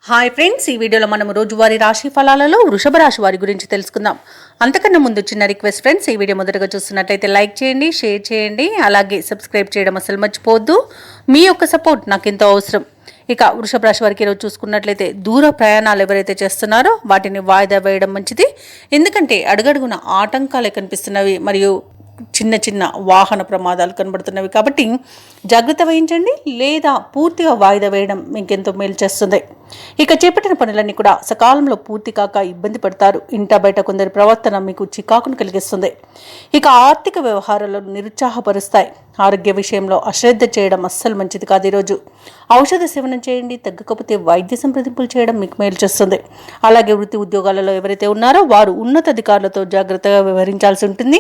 Hi friends, ఈ వీడియోలో మనం రోజువారీ రాశి ఫలాలలో వృషభ రాశి వారి గురించి తెలుసుకుందాం. అంతకన్నా ముందు చిన్న రిక్వెస్ట్ ఫ్రెండ్స్, ఈ వీడియో మొదటగా చూస్తున్నట్లయితే లైక్ చేయండి, షేర్ చేయండి, అలాగే సబ్స్క్రైబ్ చేయడం అసలు మర్చిపోవద్దు. మీ యొక్క సపోర్ట్ నాకు ఎంతో అవసరం. ఇక వృషభ రాశి వారికి ఈరోజు చూసుకున్నట్లయితే దూర ప్రయాణాలు ఎవరైతే చేస్తున్నారో వాటిని వాయిదా వేయడం మంచిది. ఎందుకంటే అడుగడుగున ఆటంకాలే కనిపిస్తున్నవి మరియు చిన్న చిన్న వాహన ప్రమాదాలు కనబడుతున్నవి కాబట్టి జాగ్రత్త వహించండి, లేదా పూర్తిగా వాయిదా వేయడం మీకెంతో మేలు చేస్తుంది. ఇక చేపట్టిన పనులన్నీ కూడా సకాలంలో పూర్తి కాక ఇబ్బంది పడతారు. ఇంట బయట కొందరి ప్రవర్తన మీకు చికాకును కలిగిస్తుంది. ఇక ఆర్థిక వ్యవహారాలను నిరుత్సాహపరుస్తాయి. ఆరోగ్య విషయంలో అశ్రద్ధ చేయడం అస్సలు మంచిది కాదు. ఈరోజు ఔషధ సేవనం చేయండి, తగ్గకపోతే వైద్య సంప్రదింపులు చేయడం మీకు మేలు చేస్తుంది. అలాగే వృత్తి ఉద్యోగాలలో ఎవరైతే ఉన్నారో వారు ఉన్నతాధికారులతో జాగ్రత్తగా వ్యవహరించాల్సి ఉంటుంది.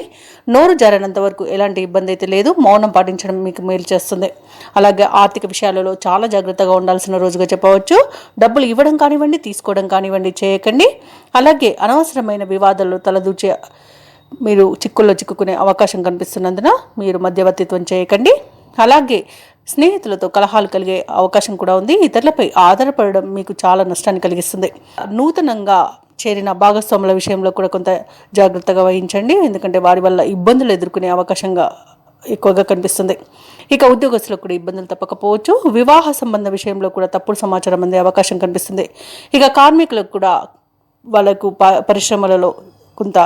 నోరు జారనంత వరకు ఎలాంటి ఇబ్బంది అయితే లేదు, మౌనం పాటించడం మీకు మేలు చేస్తుంది. అలాగే ఆర్థిక విషయాలలో చాలా జాగ్రత్తగా ఉండాల్సిన రోజుగా చెప్పవచ్చు. డబ్బులు ఇవ్వడం కానివ్వండి, తీసుకోవడం కానివ్వండి చేయకండి. అలాగే అనవసరమైన వివాదాల్లో తలదూచే మీరు చిక్కుల్లో చిక్కుకునే అవకాశం కనిపిస్తున్నందున మీరు మధ్యవర్తిత్వం చేయకండి. అలాగే స్నేహితులతో కలహాలు కలిగే అవకాశం కూడా ఉంది. ఇతరులపై ఆధారపడడం మీకు చాలా నష్టాన్ని కలిగిస్తుంది. నూతనంగా చేరిన భాగస్వాముల విషయంలో కూడా కొంత జాగ్రత్తగా వహించండి, ఎందుకంటే వారి వల్ల ఇబ్బందులు ఎదుర్కొనే అవకాశంగా ఎక్కువగా కనిపిస్తుంది. ఇక ఉద్యోగస్తులకు కూడా ఇబ్బందులు తప్పకపోవచ్చు. వివాహ సంబంధ విషయంలో కూడా తప్పుడు సమాచారం అందే అవకాశం కనిపిస్తుంది. ఇక కార్మికులకు కూడా వాళ్ళకు పరిశ్రమలలో కొంత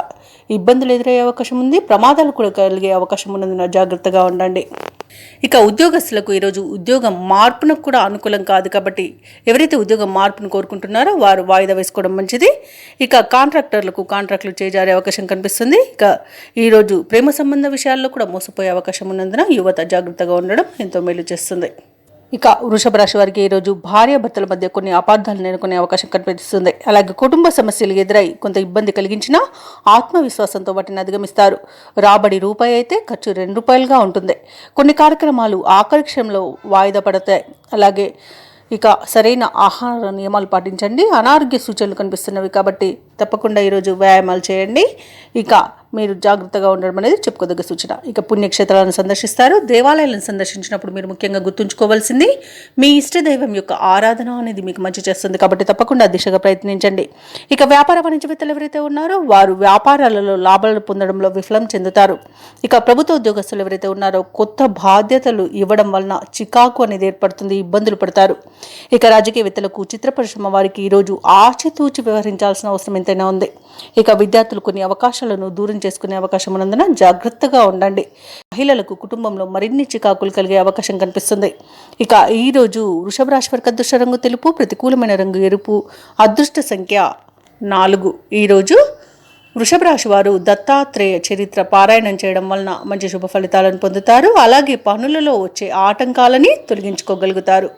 ఇబ్బందులు ఎదురయ్యే అవకాశం ఉంది. ప్రమాదాలు కూడా కలిగే అవకాశం ఉన్నందున జాగ్రత్తగా ఉండండి. ఇక ఉద్యోగస్తులకు ఈరోజు ఉద్యోగం మార్పునకు కూడా అనుకూలం కాదు కాబట్టి ఎవరైతే ఉద్యోగం మార్పును కోరుకుంటున్నారో వారు వాయిదా వేసుకోవడం మంచిది. ఇక కాంట్రాక్టులు చేజారే అవకాశం కనిపిస్తుంది. ఇక ఈరోజు ప్రేమ సంబంధ విషయాల్లో కూడా మోసపోయే అవకాశం ఉన్నందున యువత జాగ్రత్తగా ఉండడం ఎంతో మేలు చేస్తుంది. ఇక వృషభ రాశి వారికి ఈరోజు భార్యాభర్తల మధ్య కొన్ని అపార్థాలు నెలకొనే అవకాశం కనిపిస్తుంది. అలాగే కుటుంబ సమస్యలు ఎదురై కొంత ఇబ్బంది కలిగించినా ఆత్మవిశ్వాసంతో వాటిని అధిగమిస్తారు. రాబడి రూపాయి అయితే ఖర్చు ₹2గా ఉంటుంది. కొన్ని కార్యక్రమాలు ఆఖరి క్షణంలో వాయిదా పడతాయి. అలాగే ఇక సరైన ఆహార నియమాలు పాటించండి. అనారోగ్య సూచనలు కనిపిస్తున్నవి కాబట్టి తప్పకుండా ఈరోజు వ్యాయామాలు చేయండి. ఇక మీరు జాగ్రత్తగా ఉండడం అనేది చెప్పుకోదగ్గ సూచన. ఇక పుణ్యక్షేత్రాలను సందర్శిస్తారు. దేవాలయాలను సందర్శించినప్పుడు మీరు ముఖ్యంగా గుర్తుంచుకోవాల్సింది మీ ఇష్టదైవం యొక్క ఆరాధన అనేది మీకు మంచి చేస్తుంది కాబట్టి తప్పకుండా దిశగా ప్రయత్నించండి. ఇక వ్యాపార వాణిజ్యవేత్తలు ఎవరైతే ఉన్నారో వారు వ్యాపారాలలో లాభాలు పొందడంలో విఫలం చెందుతారు. ఇక ప్రభుత్వ ఉద్యోగస్తులు ఎవరైతే ఉన్నారో కొత్త బాధ్యతలు ఇవ్వడం వలన చికాకు అనేది ఏర్పడుతుంది, ఇబ్బందులు పడతారు. ఇక రాజకీయవేత్తలకు, చిత్ర పరిశ్రమ వారికి ఈరోజు ఆచితూచి వ్యవహరించాల్సిన అవసరం ఎంతైనా ఉంది. ఇక విద్యార్థులు కొన్ని అవకాశాలను దూరం చేసుకునే అవకాశం ఉన్నందున జాగ్రత్తగా ఉండండి. మహిళలకు కుటుంబంలో మరిన్ని చికాకులు కలిగే అవకాశం కనిపిస్తుంది. ఇక ఈరోజు వృషభ రాశి వారికి అదృష్ట రంగు తెలుపు, ప్రతికూలమైన రంగు ఎరుపు, అదృష్ట సంఖ్య 4. ఈరోజు వృషభ రాశి వారు దత్తాత్రేయ చరిత్ర పారాయణం చేయడం వలన మంచి శుభ ఫలితాలను పొందుతారు. అలాగే పనులలో వచ్చే ఆటంకాలని తొలగించుకోగలుగుతారు.